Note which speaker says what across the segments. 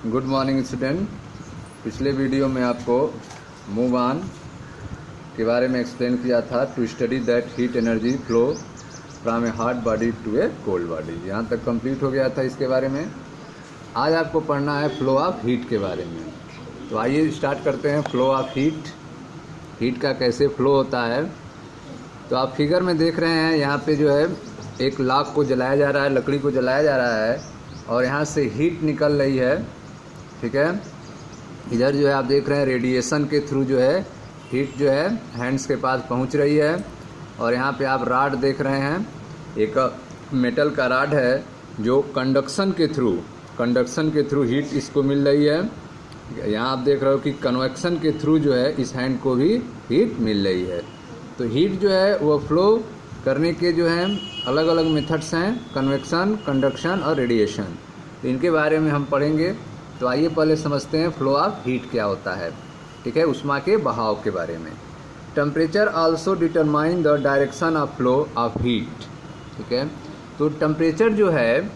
Speaker 1: Good morning student. पिछले video में आपको मूव ऑन के बारे में एक्सप्लेन किया था to study that heat energy flow from a hot body to a cold body. यहाँ तक कंप्लीट हो गया था इसके बारे में। आज आपको पढ़ना है फ्लो ऑफ हीट के बारे में। तो आइए स्टार्ट करते हैं फ्लो ऑफ हीट का कैसे फ्लो होता है। तो आप फिगर में देख रहे हैं, यहाँ पे जो है एक लाख को जलाया जा रहा है, लकड़ी को जलाया जा रहा है और यहाँ से हीट निकल रही है। ठीक है, इधर जो है आप देख रहे हैं रेडिएशन के थ्रू जो है हीट जो है हैंड्स के पास पहुँच रही है। और यहाँ पे आप राड देख रहे हैं, एक मेटल का राड है जो कंडक्शन के थ्रू हीट इसको मिल रही है। यहाँ आप देख रहे हो कि कन्वेक्शन के थ्रू जो है इस हैंड को भी हीट मिल रही है। तो हीट जो है वो फ्लो करने के जो हैं अलग अलग मेथड्स हैं, कन्वेक्शन, कंडक्शन और रेडिएशन। तो इनके बारे में हम पढ़ेंगे। तो आइए पहले समझते हैं फ्लो ऑफ हीट क्या होता है। ठीक है, उष्मा के बहाव के बारे में। Temperature also determine the direction of flow of heat. ठीक है, तो टेम्परेचर जो है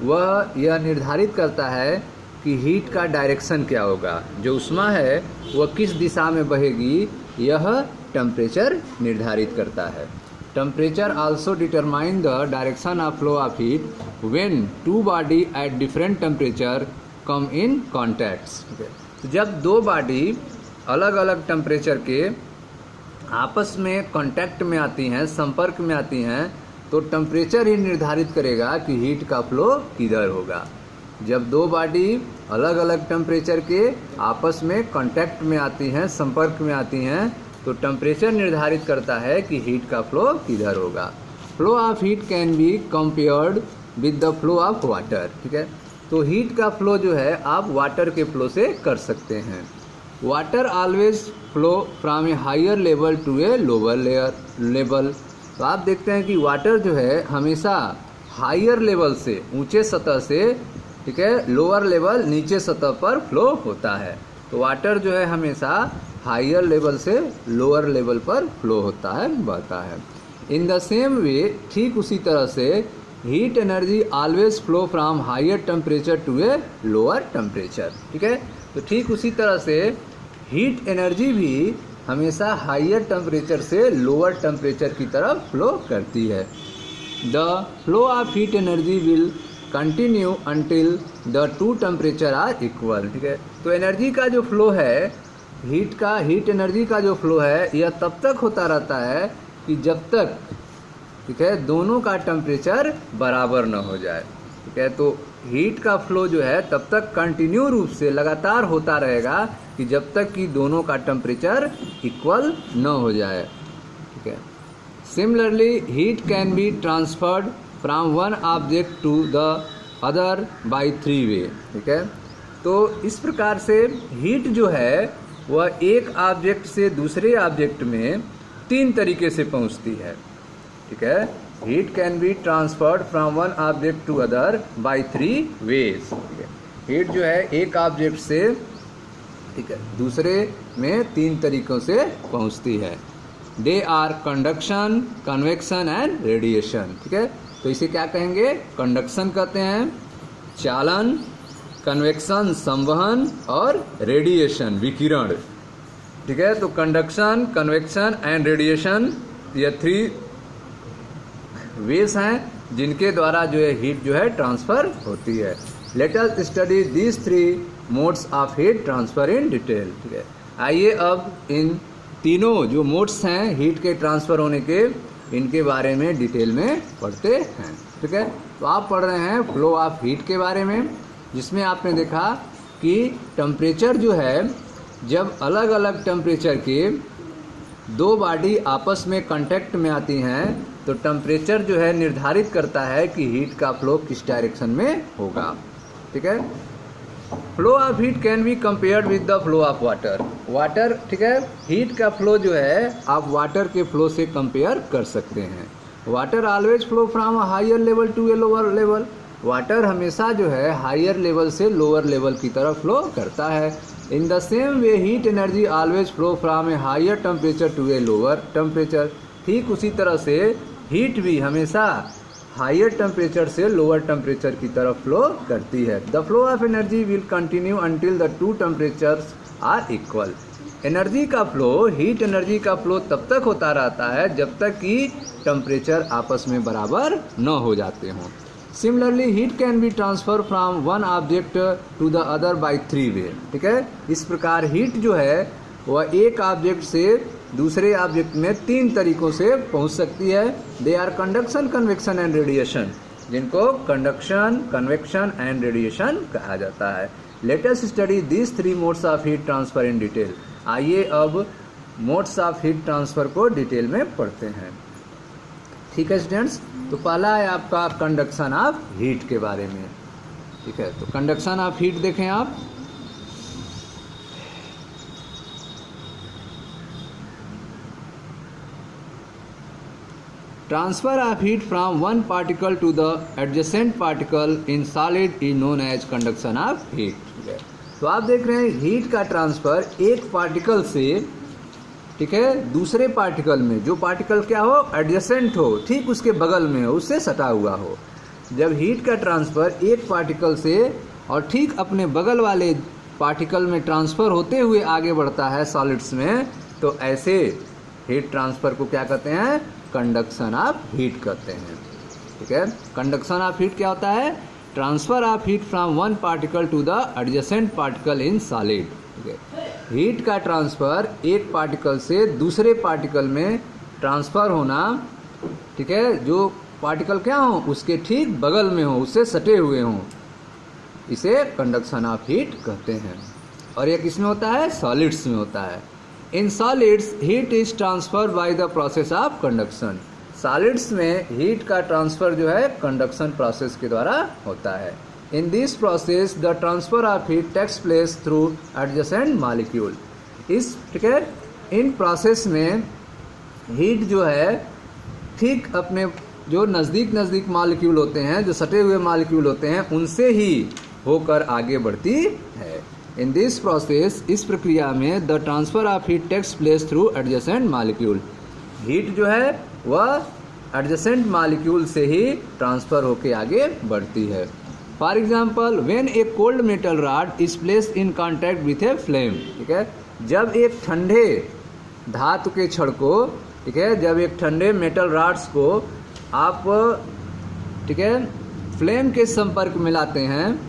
Speaker 1: वह यह निर्धारित करता है कि हीट का डायरेक्शन क्या होगा, जो उष्मा है वह किस दिशा में बहेगी, यह टेम्परेचर निर्धारित करता है। Temperature also determine the direction of flow of heat when two body at different temperature come in contacts. तो जब दो बॉडी अलग अलग टेम्परेचर के आपस में कांटेक्ट में आती हैं, संपर्क में आती हैं, तो टेम्परेचर ही निर्धारित करेगा कि हीट का फ्लो किधर होगा। जब दो बॉडी अलग अलग टेम्परेचर के आपस में कांटेक्ट में आती हैं, संपर्क में आती हैं, तो टेम्परेचर निर्धारित करता है कि हीट का फ्लो किधर होगा। Flow of heat can be compared with the flow of water. ठीक है, तो हीट का फ्लो जो है आप वाटर के फ्लो से कर सकते हैं। Water always flow from a higher level to a lower level. तो आप देखते हैं कि वाटर जो है हमेशा हायर लेवल से, ऊंचे सतह से, ठीक है, लोअर लेवल, नीचे सतह पर फ्लो होता है। तो वाटर जो है हमेशा हायर लेवल से लोअर लेवल पर फ्लो होता है, बहता है। इन द सेम वे, ठीक उसी तरह से heat energy always flow from higher temperature to a lower temperature. ठीक है, तो ठीक उसी तरह से हीट एनर्जी भी हमेशा हायर टेम्परेचर से लोअर टेम्परेचर की तरफ फ्लो करती है। The flow of heat energy will continue until the two temperature are equal. ठीक है, तो एनर्जी का जो फ्लो है, हीट एनर्जी का जो फ्लो है, यह तब तक होता रहता है कि जब तक, ठीक है, दोनों का टेम्परेचर बराबर न हो जाए। ठीक है, तो हीट का फ्लो जो है तब तक कंटिन्यू रूप से लगातार होता रहेगा कि जब तक कि दोनों का टेम्परेचर इक्वल न हो जाए। ठीक है, similarly heat can be transferred from one object to the other by three way. ठीक है, तो इस प्रकार से हीट जो है वह एक ऑब्जेक्ट से दूसरे ऑब्जेक्ट में तीन तरीके से पहुंचती है। ठीक है, heat can be transferred from one object to other by three ways. ठीक है, हीट जो है एक ऑब्जेक्ट से, ठीक है, दूसरे में तीन तरीकों से पहुंचती है। They are conduction, convection and radiation. ठीक है, तो इसे क्या कहेंगे? कंडक्शन कहते हैं, चालन, कन्वेक्शन संवहन और रेडिएशन विकिरण। ठीक है, तो कंडक्शन, कन्वेक्शन एंड रेडिएशन ये थ्री वेज हैं जिनके द्वारा जो है हीट जो है ट्रांसफर होती है। Let us study these three modes of heat transfer in detail. ठीक है, आइए अब इन तीनों जो मोड्स हैं हीट के ट्रांसफर होने के, इनके बारे में डिटेल में पढ़ते हैं। ठीक है, तो आप पढ़ रहे हैं फ्लो ऑफ हीट के बारे में, जिसमें आपने देखा कि टेम्परेचर जो है, जब अलग अलग टेम्परेचर के दो बॉडी आपस में कांटेक्ट में आती हैं, तो टेम्परेचर जो है निर्धारित करता है कि हीट का फ्लो किस डायरेक्शन में होगा। ठीक है, flow of heat can be compared with the flow of water. ठीक है, हीट का फ्लो जो है आप वाटर के फ्लो से कंपेयर कर सकते हैं। Water always flow from a higher level to a lower level. Water हमेशा जो है हायर लेवल से लोअर लेवल की तरफ फ्लो करता है। In the same way heat energy always flow from a higher temperature to a lower temperature. ठीक उसी तरह से हीट भी हमेशा हायर टेम्परेचर से लोअर टेम्परेचर की तरफ फ्लो करती है। The flow of energy will continue until the to temperatures are equal. Energy का फ्लो, हीट एनर्जी का फ्लो तब तक होता रहता है जब तक कि टेम्परेचर आपस में बराबर न हो जाते हों। Similarly heat can be transfer from one object to the other by 3 way. ठीक है, इस प्रकार हीट जो है वह एक ऑब्जेक्ट से दूसरे ऑब्जेक्ट में 3 तरीकों से पहुंच सकती है। They are conduction, convection and radiation, जिनको कंडक्शन, कन्वेक्शन एंड रेडिएशन कहा जाता है। Let us study this 3 modes of heat transfer in detail. आइए अब मोड्स ऑफ हीट ट्रांसफर को डिटेल में पढ़ते हैं। ठीक है स्टूडेंट्स, तो पहला है आपका कंडक्शन ऑफ हीट के बारे में। ठीक है, तो कंडक्शन ऑफ हीट देखें आप। Transfer of heat from one particle to the adjacent particle in solid is known as conduction of heat. ठीक है, तो आप देख रहे हैं हीट का ट्रांसफर एक पार्टिकल से, ठीक है, दूसरे पार्टिकल में, जो पार्टिकल क्या हो, एडजेसेंट हो, ठीक उसके बगल में हो, उससे सटा हुआ हो। जब हीट का ट्रांसफर एक पार्टिकल से और ठीक अपने बगल वाले पार्टिकल में ट्रांसफर होते हुए आगे बढ़ता है सॉलिड्स में, तो ऐसे हीट ट्रांसफर को क्या कहते हैं, कंडक्शन ऑफ हीट कहते हैं। ठीक है, कंडक्शन ऑफ हीट क्या होता है, transfer of heat from one particle to the adjacent particle in solid. ठीक है, हीट का ट्रांसफर एक पार्टिकल से दूसरे पार्टिकल में ट्रांसफर होना, ठीक है, जो पार्टिकल क्या हो उसके ठीक बगल में हो, उससे सटे हुए हों, इसे कंडक्शन ऑफ हीट कहते हैं। और यह किसमें होता है, सॉलिड्स में होता है। In solids heat is transfer by the process of conduction. Solids में हीट का ट्रांसफर जो है कंडक्शन प्रोसेस के द्वारा होता है। In this process the transfer of heat takes place through adjacent molecule. इस, ठीक है, इन प्रोसेस में हीट जो है ठीक अपने जो नज़दीक मॉलिक्यूल होते हैं, जो सटे हुए मॉलिक्यूल होते हैं, उनसे ही होकर आगे बढ़ती है। इन दिस प्रोसेस, इस प्रक्रिया में the transfer of heat takes place through adjacent molecule. Heat जो है वह एडजेसेंट मॉलिक्यूल से ही ट्रांसफर होकर आगे बढ़ती है। For example, when a cold metal rod is placed in contact with a flame. ठीक है, जब एक ठंडे धातु के छड़ को, ठीक है, जब एक ठंडे मेटल रॉड्स को आप, ठीक है, फ्लेम के संपर्क में लाते हैं,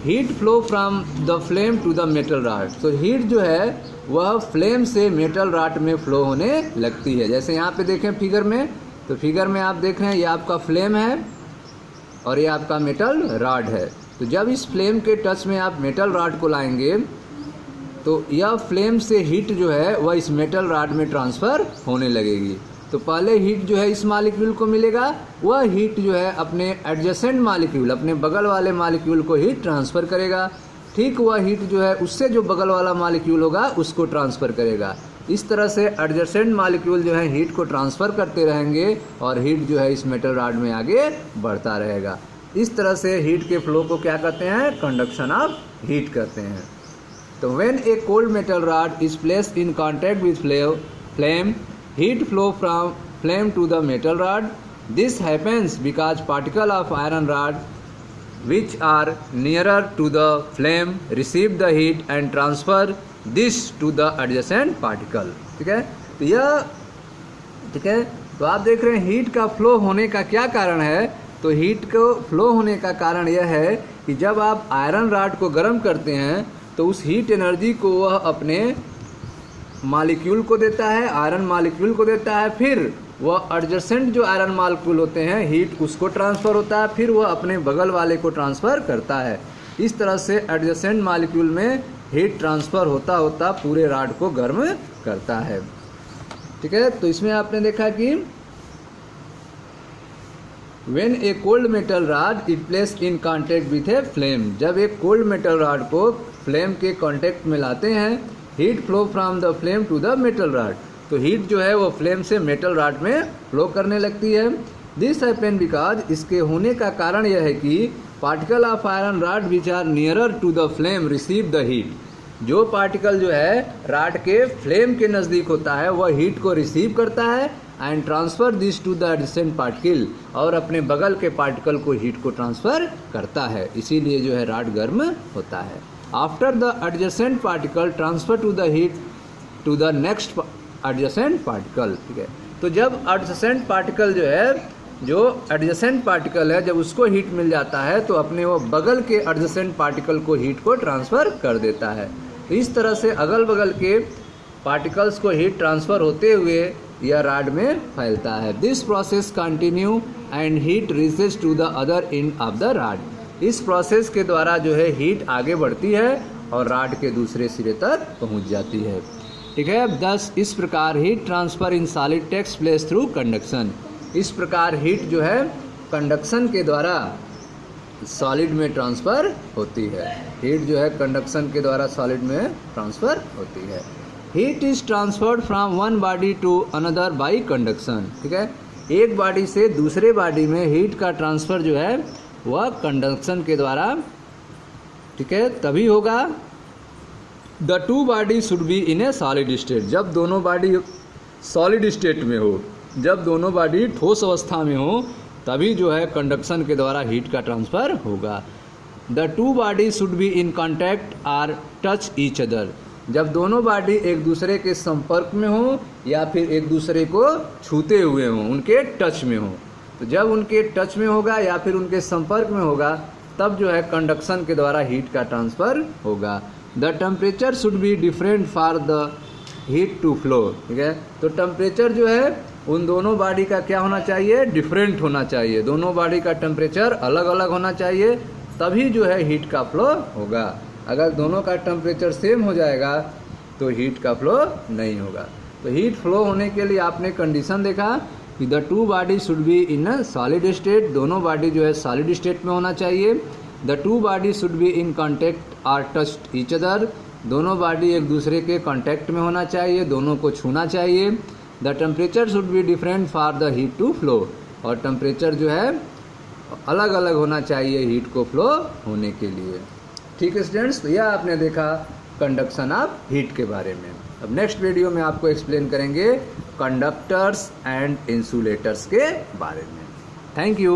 Speaker 1: heat flow from the flame to the metal rod. तो हीट जो है वह फ्लेम से मेटल रॉड में फ्लो होने लगती है। जैसे यहाँ पे देखें फिगर में, तो फिगर में आप देख रहे हैं ये आपका फ्लेम है और ये आपका मेटल रॉड है। तो जब इस फ्लेम के टच में आप मेटल रॉड को लाएंगे तो यह फ्लेम से हीट जो है वह इस मेटल रॉड में ट्रांसफ़र होने लगेगी। तो पहले हीट जो है इस मॉलिक्यूल को मिलेगा, वह हीट जो है अपने एडजेसेंट मॉलिक्यूल, अपने बगल वाले मॉलिक्यूल को हीट ट्रांसफ़र करेगा। ठीक वह हीट जो है उससे जो बगल वाला मॉलिक्यूल होगा उसको ट्रांसफ़र करेगा। इस तरह से एडजेसेंट मॉलिक्यूल जो है हीट को ट्रांसफ़र करते रहेंगे और हीट जो है इस मेटल रॉड में आगे बढ़ता रहेगा। इस तरह से हीट के फ्लो को क्या कहते हैं, कंडक्शन ऑफ हीट कहते हैं। तो when a cold metal rod is placed in contact with flame, heat flow from flame to the metal rod. This happens because particle of iron rod which are nearer to the flame receive the heat and transfer this to the adjacent particle। ठीक है, तो यह, ठीक है, तो आप देख रहे हैं हीट का फ्लो होने का क्या कारण है। तो हीट को फ्लो होने का कारण यह है कि जब आप आयरन रॉड को गर्म करते हैं तो उस हीट एनर्जी को वह अपने मॉलिक्यूल को देता है, आयरन मॉलिक्यूल को देता है, फिर वह एडजेसेंट जो आयरन मॉलिक्यूल होते हैं हीट उसको ट्रांसफ़र होता है, फिर वह अपने बगल वाले को ट्रांसफ़र करता है। इस तरह से एडजेसेंट मॉलिक्यूल में हीट ट्रांसफ़र होता होता पूरे रॉड को गर्म करता है। ठीक है, तो इसमें आपने देखा कि when a cold metal rod is placed in contact with a flame, जब एक कोल्ड मेटल रॉड को फ्लेम के कॉन्टैक्ट में लाते हैं, heat flow from the flame to the metal rod, तो हीट जो है वो फ्लेम से मेटल रॉड में फ्लो करने लगती है। दिस हैपन बिकॉज, इसके होने का कारण यह है कि particle of iron rod which are nearer to the flame receive the heat. जो पार्टिकल जो है रॉड के फ्लेम के नज़दीक होता है वह हीट को रिसीव करता है and transfer this to the adjacent particle, और अपने बगल के पार्टिकल को हीट को ट्रांसफ़र करता है, इसीलिए जो है रॉड गर्म होता है। After the adjacent particle transfer to the heat to the next adjacent particle, ठीक है। तो जब एडजेसेंट पार्टिकल जो एडजेसेंट पार्टिकल है, जब उसको हीट मिल जाता है तो अपने वो बगल के एडजेसेंट पार्टिकल को हीट को ट्रांसफ़र कर देता है। तो इस तरह से अगल बगल के पार्टिकल्स को हीट ट्रांसफ़र होते हुए यह रॉड में फैलता है। This process continue and heat reaches to the other end of the rod. इस प्रोसेस के द्वारा जो है हीट आगे बढ़ती है और रॉड के दूसरे सिरे तक पहुंच जाती है, ठीक है। दस इस प्रकार heat transfer in solid takes place through conduction. इस प्रकार हीट जो है कंडक्शन के द्वारा सॉलिड में ट्रांसफ़र होती है। हीट जो है कंडक्शन के द्वारा सॉलिड में ट्रांसफ़र होती है। Heat is transferred from one body to another by conduction, ठीक है। एक बॉडी से दूसरे बॉडी में हीट का ट्रांसफ़र जो है वह कंडक्शन के द्वारा, ठीक है, तभी होगा। The two body should be in A solid state. जब दोनों बॉडी सॉलिड स्टेट में हो, जब दोनों बॉडी ठोस अवस्था में हो, तभी जो है कंडक्शन के द्वारा हीट का ट्रांसफ़र होगा। The two body should be in contact or touch each other. जब दोनों बॉडी एक दूसरे के संपर्क में हो या फिर एक दूसरे को छूते हुए हों, उनके टच में हो, तो जब उनके टच में होगा या फिर उनके संपर्क में होगा तब जो है कंडक्शन के द्वारा हीट का ट्रांसफ़र होगा। The temperature should be different for the heat to flow, ठीक है। तो टेम्परेचर जो है उन दोनों बॉडी का क्या होना चाहिए, डिफरेंट होना चाहिए। दोनों बॉडी का टेम्परेचर अलग अलग होना चाहिए, तभी जो है हीट का फ्लो होगा। अगर दोनों का टेम्परेचर सेम हो जाएगा तो हीट का फ्लो नहीं होगा। तो हीट फ्लो होने के लिए आपने कंडीशन देखा कि the two body should be in a solid state. दोनों बॉडी जो है सॉलिड स्टेट में होना चाहिए। The two body should be in contact or touch each other. दोनों बॉडी एक दूसरे के कॉन्टैक्ट में होना चाहिए, दोनों को छूना चाहिए। The temperature should be different for the heat to flow. और टेम्परेचर जो है अलग अलग होना चाहिए हीट को फ्लो होने के लिए, ठीक है स्टूडेंट्स। तो यह आपने देखा कंडक्शन ऑफ हीट के बारे में। अब नेक्स्ट वीडियो में आपको एक्सप्लेन करेंगे कंडक्टर्स एंड इंसुलेटर्स के बारे में। Thank you.